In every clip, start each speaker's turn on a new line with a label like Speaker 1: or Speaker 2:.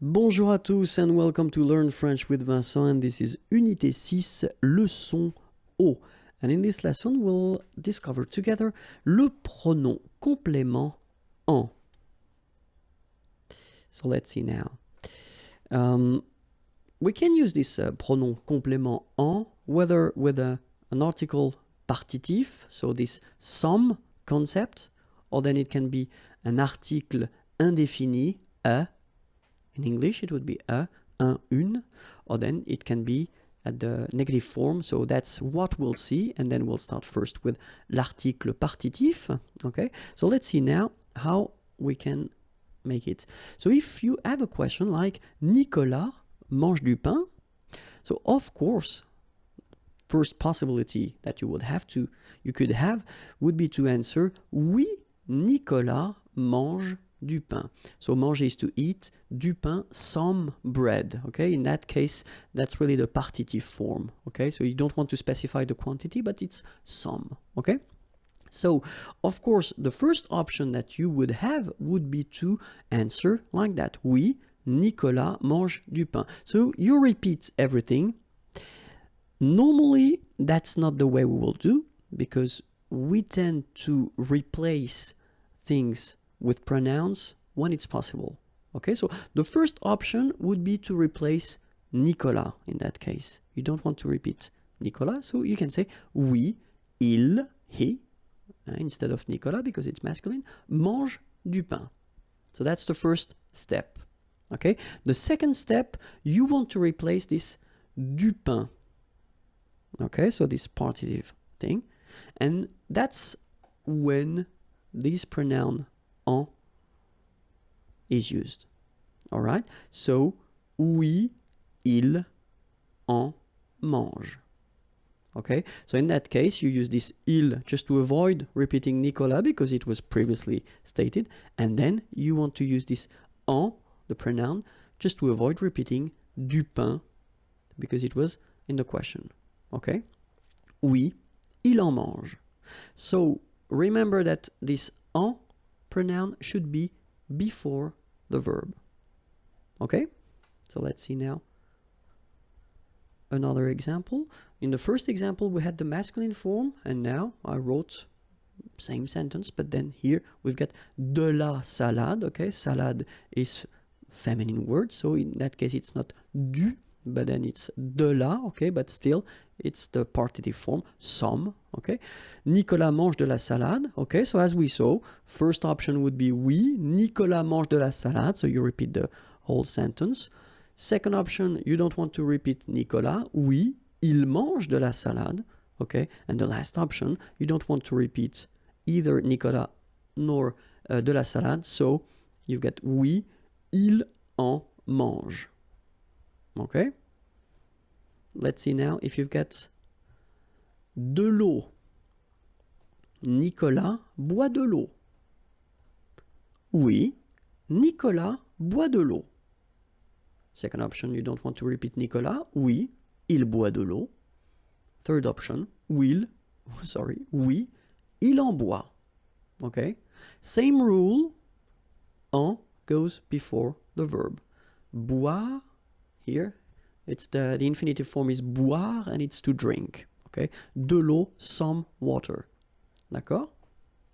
Speaker 1: Bonjour à tous and welcome to Learn French with Vincent, and this is Unité 6, leçon O. And in this lesson we'll discover together le pronom complément en. So let's see now. We can use this pronom complément en whether with an article partitif, so this some concept, or then it can be an article indéfini, a. In English, it would be un, une, or then it can be at the negative form. So that's what we'll see, and then we'll start first with l'article partitif. Okay, so let's see now how we can make it. So if you have a question like Nicolas mange du pain, so of course, first possibility that you could have would be to answer oui, Nicolas mange du pain. So manger is to eat, du pain, some bread. Okay, in that case, that's really the partitive form. Okay, so you don't want to specify the quantity, but it's some. Okay, so of course, the first option that you would have would be to answer like that. Oui, Nicolas mange du pain. So you repeat everything. Normally, that's not the way we will do, because we tend to replace things with pronouns when it's possible. Okay, so the first option would be to replace Nicolas in that case. You don't want to repeat Nicolas, so you can say oui, il, he, instead of Nicolas because it's masculine, mange du pain. So that's the first step. Okay, the second step, you want to replace this du pain. Okay, so this partitive thing, and that's when this pronoun en is used. All right, so oui, il en mange. Okay, so in that case you use this il just to avoid repeating Nicolas because it was previously stated, and then you want to use this en, the pronoun, just to avoid repeating du pain because it was in the question. Okay, oui, il en mange. So remember that this en pronoun should be before the verb. Okay, so let's see now another example. In the first example we had the masculine form, and now I wrote same sentence, but then here we've got de la salade. Okay, salade is feminine word, so in that case it's not du, but then it's de la. Okay, but still it's the partitive form, some. Okay, Nicolas mange de la salade. Okay, so as we saw, first option would be oui, Nicolas mange de la salade, so you repeat the whole sentence. Second option, you don't want to repeat Nicolas, oui, il mange de la salade. Okay, and the last option, you don't want to repeat either Nicolas nor de la salade, so you've got oui, il en mange. Okay, let's see now if you've got de l'eau. Nicolas boit de l'eau. Oui, Nicolas boit de l'eau. Second option, you don't want to repeat Nicolas. Oui, il boit de l'eau. Third option, oui, il en boit. Okay, same rule, en goes before the verb. Boire, here, it's the infinitive form is boire, and it's to drink. Okay, de l'eau, some water. D'accord?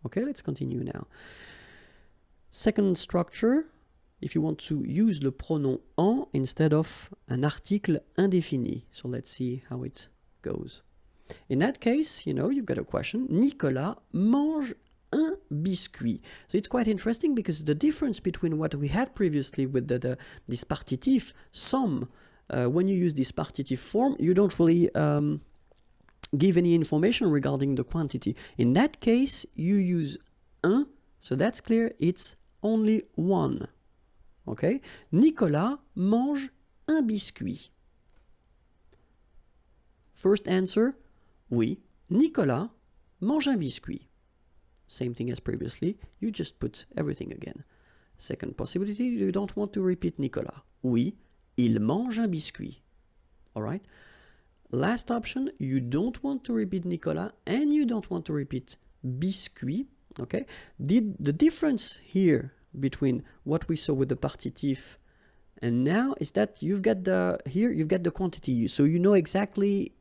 Speaker 1: Okay, let's continue now. Second structure, if you want to use le pronom en instead of an article indéfini. So let's see how it goes. In that case, you know, you've got a question. Nicolas mange un biscuit. So it's quite interesting because the difference between what we had previously with this partitif, some, when you use this partitive form, you don't really give any information regarding the quantity. In that case, you use un, so that's clear, it's only one. Okay, Nicolas mange un biscuit. First answer, oui, Nicolas mange un biscuit. Same thing as previously, you just put everything again. Second possibility, you don't want to repeat Nicolas. Oui, il mange un biscuit. All right. Last option, you don't want to repeat Nicolas and you don't want to repeat biscuit. Okay, the difference here between what we saw with the partitif And now is that you've got the quantity, so you know exactly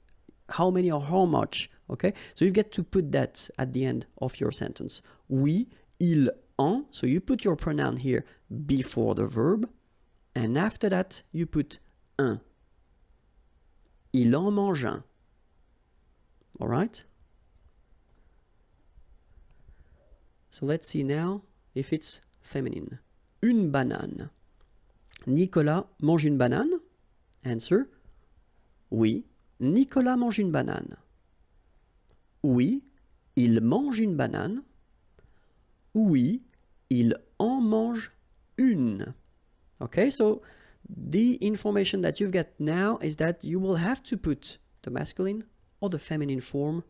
Speaker 1: how many or how much, okay? So you get to put that at the end of your sentence. Oui, il en, so you put your pronoun here before the verb, and after that you put un. Il en mange un. All right? So let's see now if it's feminine. Une banane. Nicolas mange une banane? Answer. Oui, Nicolas mange une banane. Oui, il mange une banane. Oui, il en mange une. Okay, so the information that you've got now is that you will have to put the masculine or the feminine form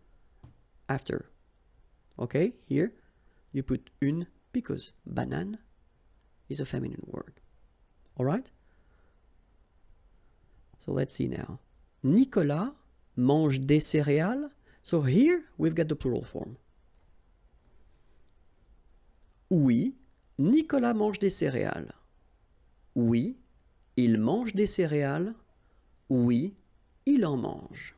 Speaker 1: after. Okay, here you put une because banane is a feminine word. All right? So let's see now. Nicolas mange des céréales. So here we've got the plural form. Oui, Nicolas mange des céréales. Oui, il mange des céréales. Oui, il en mange.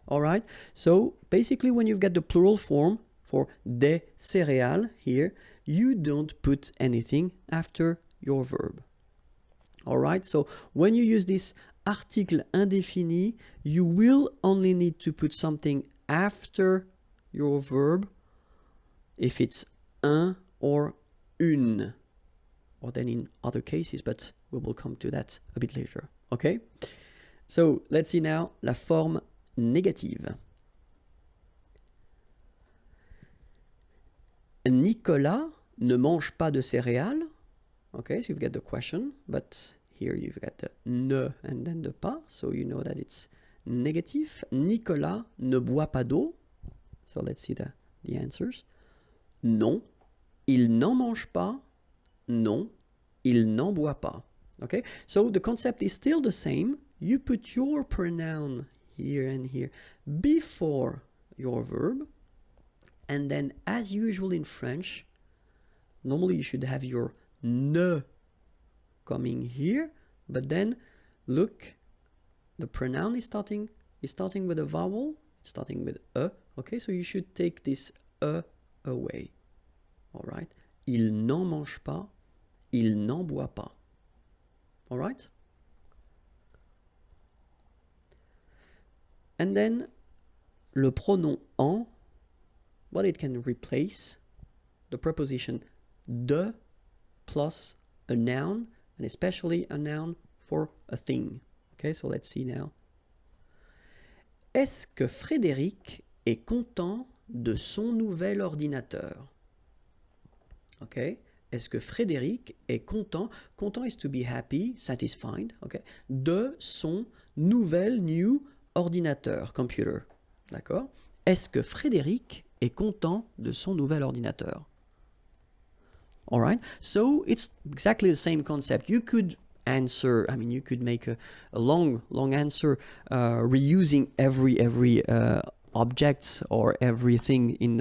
Speaker 1: All right? So basically when you've got the plural form for des céréales here, you don't put anything after your verb. All right? So when you use this article indéfini, you will only need to put something after your verb if it's un or une, or then in other cases, but we will come to that a bit later. Okay? So let's see now la forme négative. Nicolas ne mange pas de céréales. Okay, so you've got the question, but here you've got the ne and then the pas, so you know that it's negative. Nicolas ne boit pas d'eau. So let's see the answers. Non, il n'en mange pas. Non, il n'en boit pas. Okay, so the concept is still the same. You put your pronoun here and here before your verb, and then as usual in French, normally you should have your ne coming here, but then look, the pronoun is starting with a vowel, it's starting with a. Okay, so you should take this a away. All right, il n'en mange pas, il n'en boit pas. All right, and then le pronom en, well, it can replace the preposition de plus a noun, and especially a noun for a thing. Okay, so let's see now. Est-ce que Frédéric est content de son nouvel ordinateur? Okay, est-ce que Frédéric est content? Content is to be happy, satisfied. Okay, de son new ordinateur, computer. D'accord? Est-ce que Frédéric est content de son nouvel ordinateur? All right, so it's exactly the same concept. You could answer, I mean, you could make a long answer reusing every object or everything in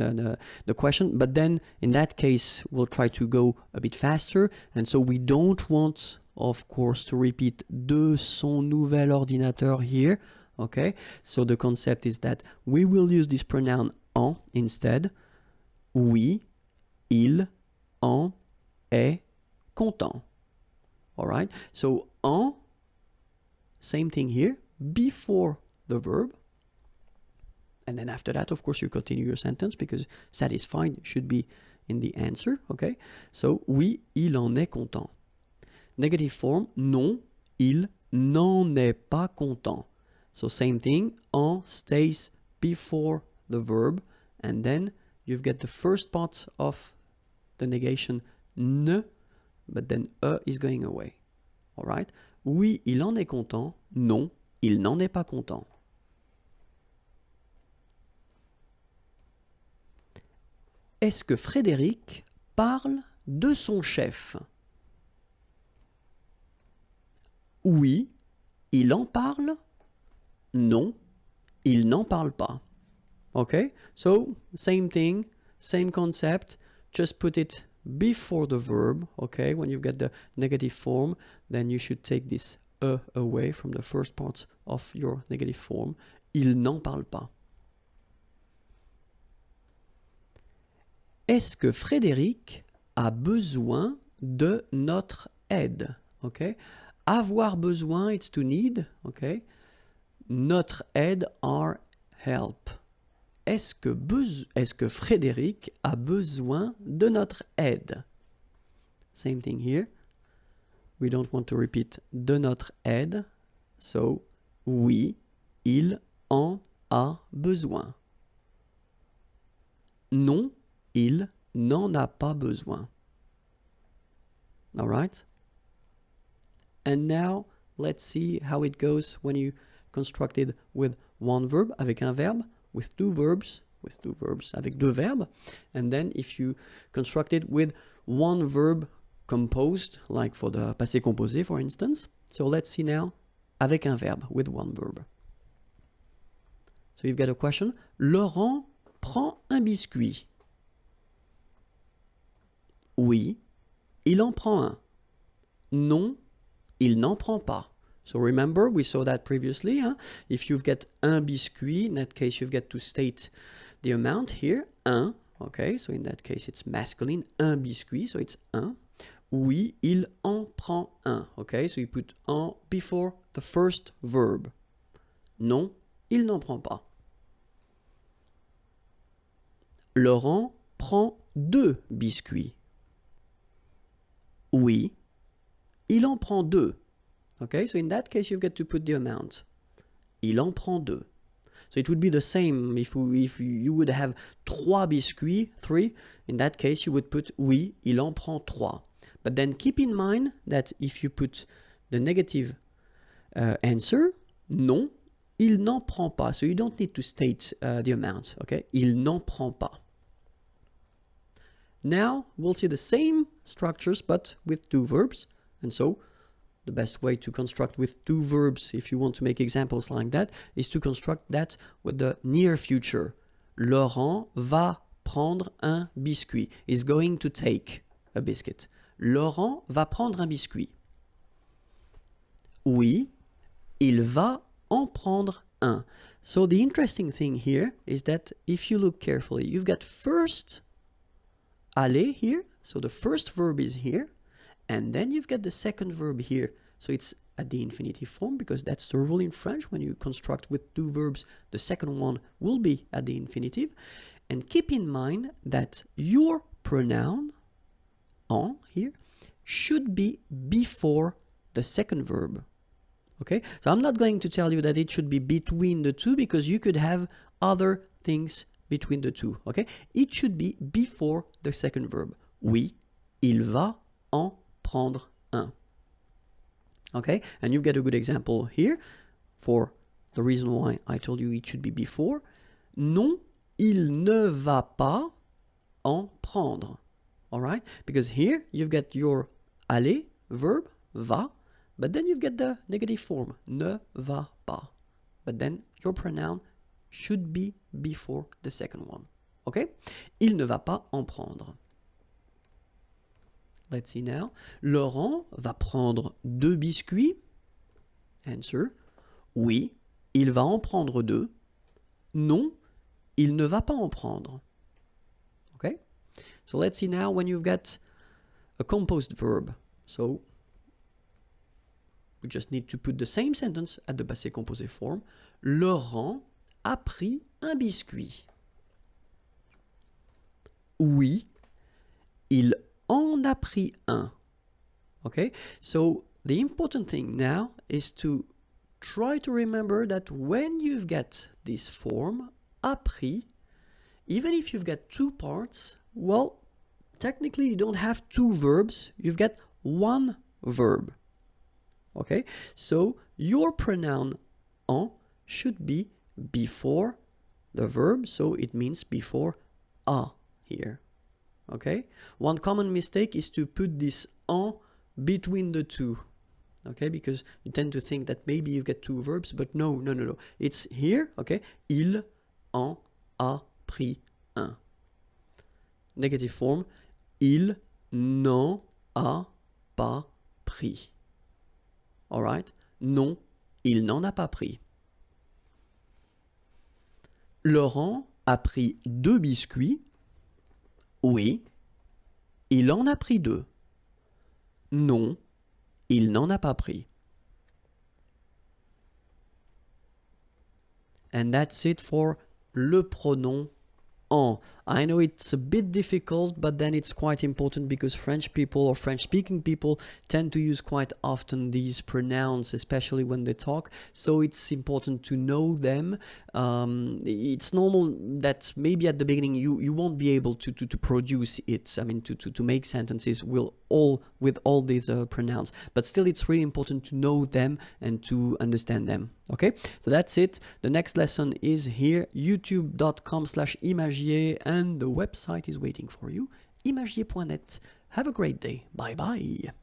Speaker 1: the question, but then in that case we'll try to go a bit faster, and so we don't want, of course, to repeat de son nouvel ordinateur here. Okay, so the concept is that we will use this pronoun en instead. Oui, il en est content. All right, so en, same thing here, before the verb, and then after that, of course, you continue your sentence because satisfied should be in the answer. Okay, so oui, il en est content. Negative form, non, il n'en est pas content. So same thing, en stays before the verb, and then you've got the first part of the negation ne, but then is going away. All right? Oui, il en est content. Non, il n'en est pas content. Est-ce que Frédéric parle de son chef? Oui, il en parle. Non, il n'en parle pas. Okay? So, same thing, same concept, just put it before the verb, okay? When you've got the negative form, then you should take this away from the first part of your negative form. Il n'en parle pas. Est-ce que Frédéric a besoin de notre aide? Okay? Avoir besoin, it's to need. Okay? Notre aide, our help. Est-ce que Frédéric a besoin de notre aide? Same thing here. We don't want to repeat de notre aide. So, oui, il en a besoin. Non, il n'en a pas besoin. All right? And now, let's see how it goes when you construct it with one verb, avec un verbe, with two verbs, avec deux verbes. And then if you construct it with one verb composed, like for the passé composé, for instance. So let's see now, avec un verbe, with one verb. So you've got a question. Laurent prend un biscuit. Oui, il en prend un. Non, il n'en prend pas. So remember, we saw that previously. Huh? If you've got un biscuit, in that case, you've got to state the amount here. Un, okay, so in that case, it's masculine. Un biscuit, so it's un. Oui, il en prend un. Okay, so you put en before the first verb. Non, il n'en prend pas. Laurent prend deux biscuits. Oui, il en prend deux. Okay, so in that case, you've got to put the amount. Il en prend deux. So it would be the same if you would have trois biscuits, three. In that case, you would put oui, il en prend trois. But then keep in mind that if you put the negative answer, non, il n'en prend pas. So you don't need to state the amount. Okay, il n'en prend pas. Now we'll see the same structures but with two verbs. And so the best way to construct with two verbs, if you want to make examples like that, is to construct that with the near future. Laurent va prendre un biscuit. Is going to take a biscuit. Laurent va prendre un biscuit. Oui, il va en prendre un. So the interesting thing here is that if you look carefully, you've got first aller here. So the first verb is here. And then you've got the second verb here. So it's at the infinitive form because that's the rule in French. When you construct with two verbs, the second one will be at the infinitive. And keep in mind that your pronoun, en here, should be before the second verb. Okay? So I'm not going to tell you that it should be between the two because you could have other things between the two. Okay? It should be before the second verb. Oui, il va en prendre un. Okay, and you get a good example here for the reason why I told you it should be before. Non, il ne va pas en prendre. All right, because here you've got your aller verb, va, but then you've got the negative form, ne va pas. But then your pronoun should be before the second one. Okay, il ne va pas en prendre. Let's see now. Laurent va prendre deux biscuits. Answer. Oui, il va en prendre deux. Non, il ne va pas en prendre. Okay? So let's see now when you've got a composed verb. So we just need to put the same sentence at the passé composé form. Laurent a pris un biscuit. Oui, il en a pris un. Okay, so the important thing now is to try to remember that when you've got this form, a pris, even if you've got two parts, well, technically you don't have two verbs, you've got one verb. Okay, so your pronoun en should be before the verb, so it means before a here. Okay, one common mistake is to put this en between the two. Okay, because you tend to think that maybe you've got two verbs, but no. It's here, okay, il en a pris un. Negative form, il n'en a pas pris. Alright? Non, il n'en a pas pris. Laurent a pris 2 biscuits. Oui, il en a pris 2. Non, il n'en a pas pris. And that's it for le pronom en. I know it's a bit difficult, but then it's quite important because French people or French-speaking people tend to use quite often these pronouns, especially when they talk. So it's important to know them. It's normal that maybe at the beginning you won't be able to produce it. I mean, to make sentences with all these pronouns. But still, it's really important to know them and to understand them. Okay, so that's it. The next lesson is here, youtube.com/imagier, and the website is waiting for you, imagier.net. Have a great day. Bye bye.